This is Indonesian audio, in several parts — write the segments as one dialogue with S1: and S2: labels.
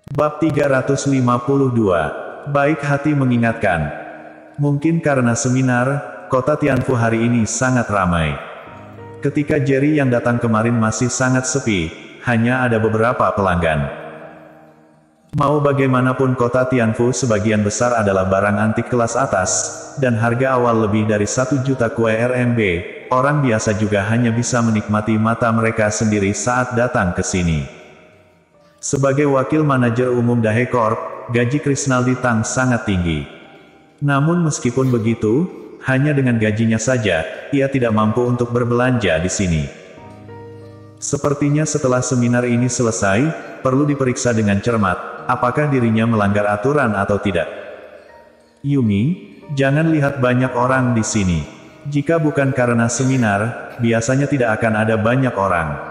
S1: Bab 352. Baik hati mengingatkan. Mungkin karena seminar, kota Tianfu hari ini sangat ramai. Ketika Jerry yang datang kemarin masih sangat sepi, hanya ada beberapa pelanggan. Mau bagaimanapun kota Tianfu sebagian besar adalah barang antik kelas atas, dan harga awal lebih dari 1 juta kue RMB, orang biasa juga hanya bisa menikmati mata mereka sendiri saat datang ke sini. Sebagai wakil manajer umum Dahe Corp, gaji Krisnaldi Tang sangat tinggi. Namun meskipun begitu, hanya dengan gajinya saja, ia tidak mampu untuk berbelanja di sini. Sepertinya setelah seminar ini selesai, perlu diperiksa dengan cermat, apakah dirinya melanggar aturan atau tidak. Yumi, jangan lihat banyak orang di sini. Jika bukan karena seminar, biasanya tidak akan ada banyak orang.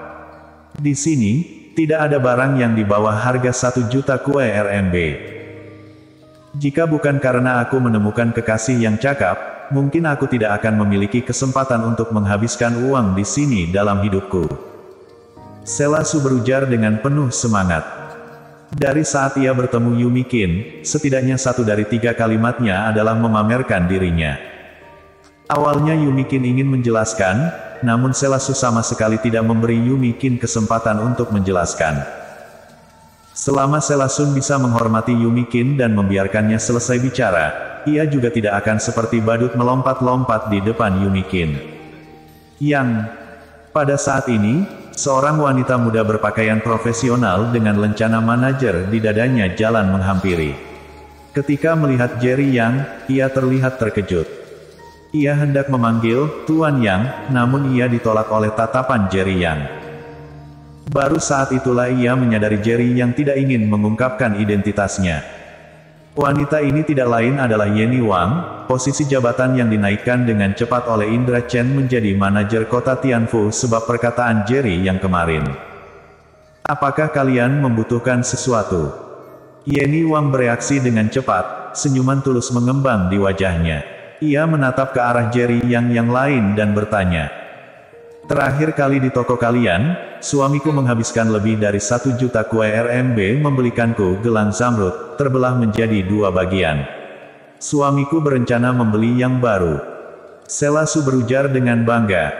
S1: Di sini, tidak ada barang yang di bawah harga 1 juta kue RMB. Jika bukan karena aku menemukan kekasih yang cakap, mungkin aku tidak akan memiliki kesempatan untuk menghabiskan uang di sini dalam hidupku. Selasu berujar dengan penuh semangat. Dari saat ia bertemu Yumi Qin, setidaknya 1 dari 3 kalimatnya adalah memamerkan dirinya. Awalnya Yumi Qin ingin menjelaskan, namun Selasu sama sekali tidak memberi Yumi Qin kesempatan untuk menjelaskan. Selama Selasun bisa menghormati Yumi Qin dan membiarkannya selesai bicara, ia juga tidak akan seperti badut melompat-lompat di depan Yumi Qin. Yang pada saat ini, seorang wanita muda berpakaian profesional dengan lencana manajer di dadanya jalan menghampiri. Ketika melihat Jerry Yang, ia terlihat terkejut. Ia hendak memanggil Tuan Yang, namun ia ditolak oleh tatapan Jerry Yang. Baru saat itulah ia menyadari Jerry Yang tidak ingin mengungkapkan identitasnya. Wanita ini tidak lain adalah Yenny Wang, posisi jabatan yang dinaikkan dengan cepat oleh Indra Chen menjadi manajer kota Tianfu sebab perkataan Jerry Yang kemarin. Apakah kalian membutuhkan sesuatu? Yenny Wang bereaksi dengan cepat, senyuman tulus mengembang di wajahnya. Ia menatap ke arah Jerry yang lain dan bertanya. Terakhir kali di toko kalian, suamiku menghabiskan lebih dari 1 juta kue RMB membelikanku gelang zamrud, terbelah menjadi 2 bagian. Suamiku berencana membeli yang baru. Selasu berujar dengan bangga.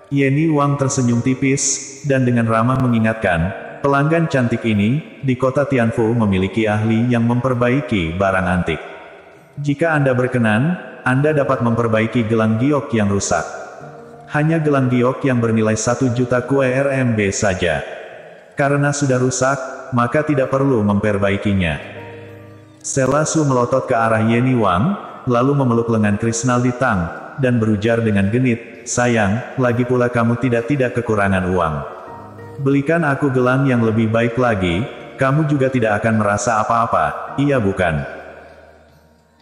S1: Yenny Wang tersenyum tipis, dan dengan ramah mengingatkan, pelanggan cantik ini, di kota Tianfu memiliki ahli yang memperbaiki barang antik. Jika Anda berkenan, Anda dapat memperbaiki gelang giok yang rusak. Hanya gelang giok yang bernilai 1 juta kue RMB saja. Karena sudah rusak, maka tidak perlu memperbaikinya. Selasu melotot ke arah Yenny Wang, lalu memeluk lengan Krisnaldi Tang, dan berujar dengan genit, sayang, lagi pula kamu tidak kekurangan uang. Belikan aku gelang yang lebih baik lagi, kamu juga tidak akan merasa apa-apa, iya bukan?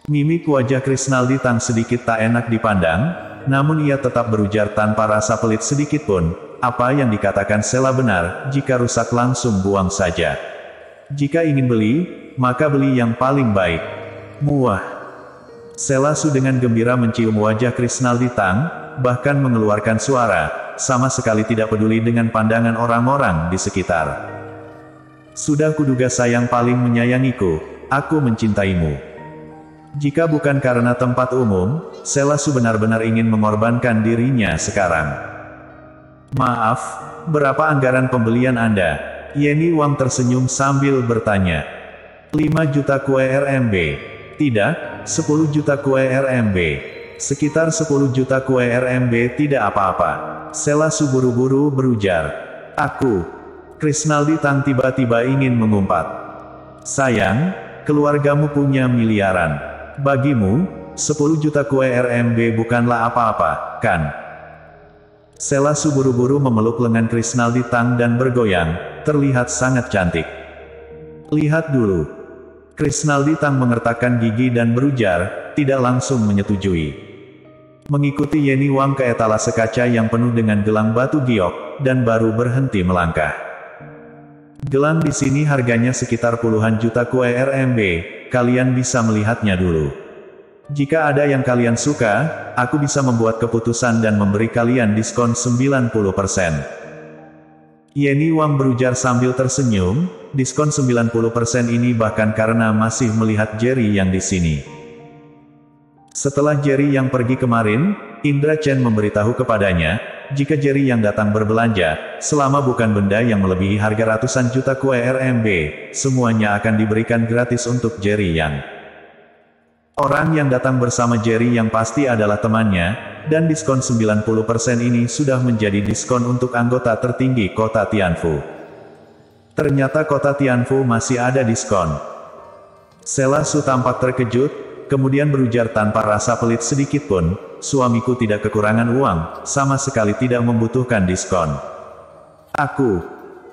S1: Mimik wajah Krisnaldi Tang sedikit tak enak dipandang, namun ia tetap berujar tanpa rasa pelit sedikit pun, apa yang dikatakan Sela benar, jika rusak langsung buang saja. Jika ingin beli, maka beli yang paling baik. Muah. Selasu dengan gembira mencium wajah Krisnaldi Tang, bahkan mengeluarkan suara, sama sekali tidak peduli dengan pandangan orang-orang di sekitar. Sudah kuduga sayang paling menyayangiku, aku mencintaimu. Jika bukan karena tempat umum, Selasu benar-benar ingin mengorbankan dirinya sekarang. Maaf, berapa anggaran pembelian Anda? Yenny Wang tersenyum sambil bertanya. 5 juta kue RMB. Tidak, 10 juta kue RMB. Sekitar 10 juta kue RMB tidak apa-apa. Selasu buru-buru berujar. Aku. Krisnaldi Tang tiba-tiba ingin mengumpat. Sayang, keluargamu punya miliaran. Bagimu, 10 juta kue RMB bukanlah apa-apa, kan? Selasu buru-buru memeluk lengan Krisnaldi Tang dan bergoyang, terlihat sangat cantik. Lihat dulu. Krisnaldi Tang mengertakkan gigi dan berujar, tidak langsung menyetujui. Mengikuti Yenny Wang ke etalase kaca yang penuh dengan gelang batu giok, dan baru berhenti melangkah. Gelang di sini harganya sekitar puluhan juta kue RMB, kalian bisa melihatnya dulu. Jika ada yang kalian suka, aku bisa membuat keputusan dan memberi kalian diskon 90%. Yenny Wang berujar sambil tersenyum, diskon 90% ini bahkan karena masih melihat Jerry yang di sini. Setelah Jerry yang pergi kemarin, Indra Chen memberitahu kepadanya, jika Jerry yang datang berbelanja, selama bukan benda yang melebihi harga ratusan juta kue RMB, semuanya akan diberikan gratis untuk Jerry yang. Orang yang datang bersama Jerry yang pasti adalah temannya, dan diskon 90% ini sudah menjadi diskon untuk anggota tertinggi kota Tianfu. Ternyata kota Tianfu masih ada diskon. Sela Su tampak terkejut, kemudian berujar tanpa rasa pelit sedikit pun, suamiku tidak kekurangan uang, sama sekali tidak membutuhkan diskon. Aku,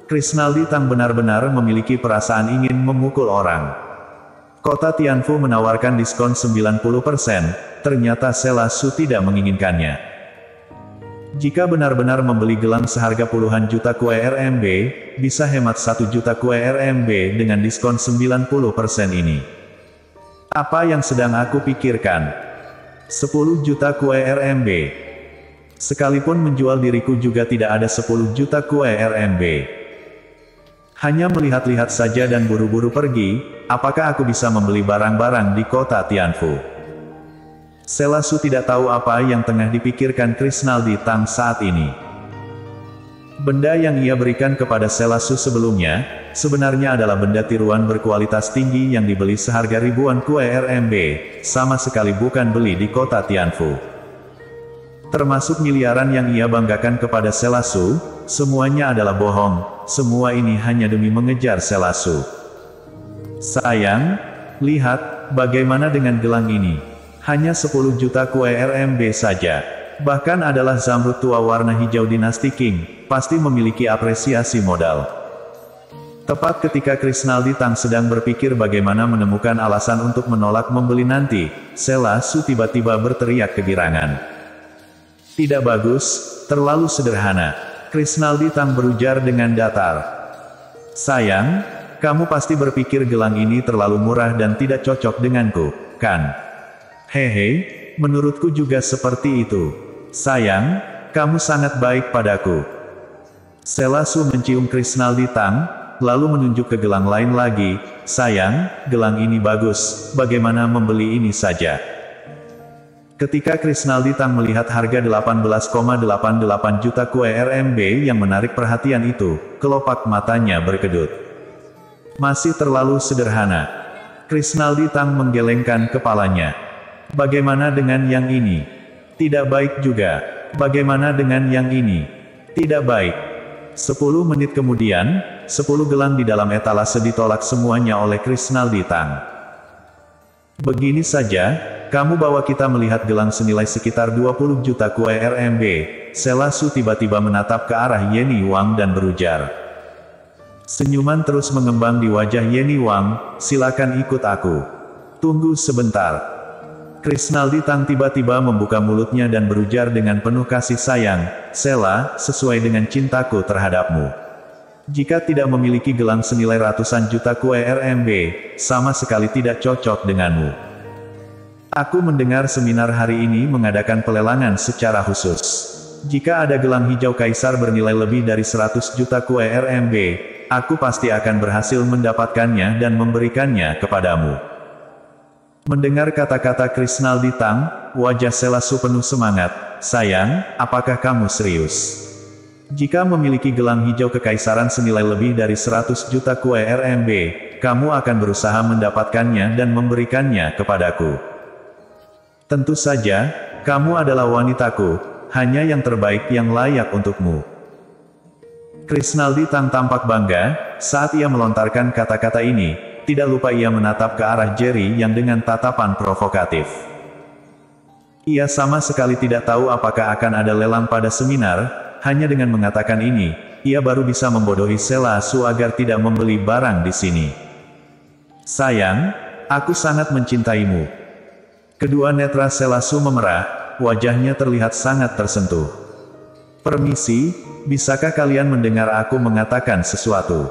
S1: Krisnaldi Tang benar-benar memiliki perasaan ingin memukul orang. Kota Tianfu menawarkan diskon 90%, ternyata Sela Su tidak menginginkannya. Jika benar-benar membeli gelang seharga puluhan juta kue RMB, bisa hemat 1 juta kue RMB dengan diskon 90% ini. Apa yang sedang aku pikirkan? 10 juta kue RMB. Sekalipun menjual diriku juga tidak ada 10 juta kue RMB. Hanya melihat-lihat saja dan buru-buru pergi, apakah aku bisa membeli barang-barang di kota Tianfu? Sela Su tidak tahu apa yang tengah dipikirkan Krisnaldi Tang saat ini. Benda yang ia berikan kepada Sela Su sebelumnya, sebenarnya adalah benda tiruan berkualitas tinggi yang dibeli seharga ribuan kue RMB, sama sekali bukan beli di kota Tianfu. Termasuk miliaran yang ia banggakan kepada Sela Su, semuanya adalah bohong, semua ini hanya demi mengejar Sela Su. Sayang, lihat, bagaimana dengan gelang ini? Hanya 10 juta kue RMB saja. Bahkan adalah zamrud tua warna hijau dinasti Qing, pasti memiliki apresiasi modal. Tepat ketika Krisnaldi Tang sedang berpikir bagaimana menemukan alasan untuk menolak membeli nanti, Sela Su tiba-tiba berteriak kegirangan. Tidak bagus, terlalu sederhana. Krisnaldi Tang berujar dengan datar. Sayang, kamu pasti berpikir gelang ini terlalu murah dan tidak cocok denganku, kan? Hehe, menurutku juga seperti itu. Sayang, kamu sangat baik padaku. Sela Su mencium Krisnaldi Tang, lalu menunjuk ke gelang lain lagi. Sayang, gelang ini bagus, bagaimana membeli ini saja? Ketika Krisnaldi Tang melihat harga 18,88 juta kue RMB yang menarik perhatian itu, kelopak matanya berkedut. Masih terlalu sederhana. Krisnaldi Tang menggelengkan kepalanya. Bagaimana dengan yang ini? Tidak baik juga. Bagaimana dengan yang ini? Tidak baik. 10 menit kemudian, 10 gelang di dalam etalase ditolak semuanya oleh Krisnaldi Tang. Begini saja, kamu bawa kita melihat gelang senilai sekitar 20 juta kue RMB. Sela Su tiba-tiba menatap ke arah Yenny Wang dan berujar. Senyuman terus mengembang di wajah Yenny Wang, silakan ikut aku. Tunggu sebentar. Krisnaldi Tang tiba-tiba membuka mulutnya dan berujar dengan penuh kasih sayang, Sela, sesuai dengan cintaku terhadapmu. Jika tidak memiliki gelang senilai ratusan juta kue RMB, sama sekali tidak cocok denganmu. Aku mendengar seminar hari ini mengadakan pelelangan secara khusus. Jika ada gelang hijau kaisar bernilai lebih dari 100 juta kue RMB, aku pasti akan berhasil mendapatkannya dan memberikannya kepadamu. Mendengar kata-kata Krisnaldi Tang, wajah Sela Su penuh semangat. Sayang, apakah kamu serius? Jika memiliki gelang hijau kekaisaran senilai lebih dari 100 juta kue RMB, kamu akan berusaha mendapatkannya dan memberikannya kepadaku. Tentu saja, kamu adalah wanitaku, hanya yang terbaik yang layak untukmu. Krisnaldi Tang tampak bangga, saat ia melontarkan kata-kata ini, tidak lupa ia menatap ke arah Jerry yang dengan tatapan provokatif. Ia sama sekali tidak tahu apakah akan ada lelang pada seminar. Hanya dengan mengatakan ini, ia baru bisa membodohi Sela Su agar tidak membeli barang di sini. Sayang, aku sangat mencintaimu. Kedua netra Sela Su memerah, wajahnya terlihat sangat tersentuh. Permisi, bisakah kalian mendengar aku mengatakan sesuatu?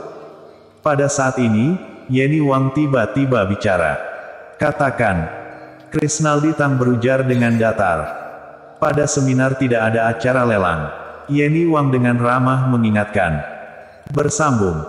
S1: Pada saat ini, Yenny Wang tiba-tiba bicara. Katakan. Krisnaldi Tang berujar dengan datar. Pada seminar tidak ada acara lelang. Yenny Wang dengan ramah mengingatkan. Bersambung.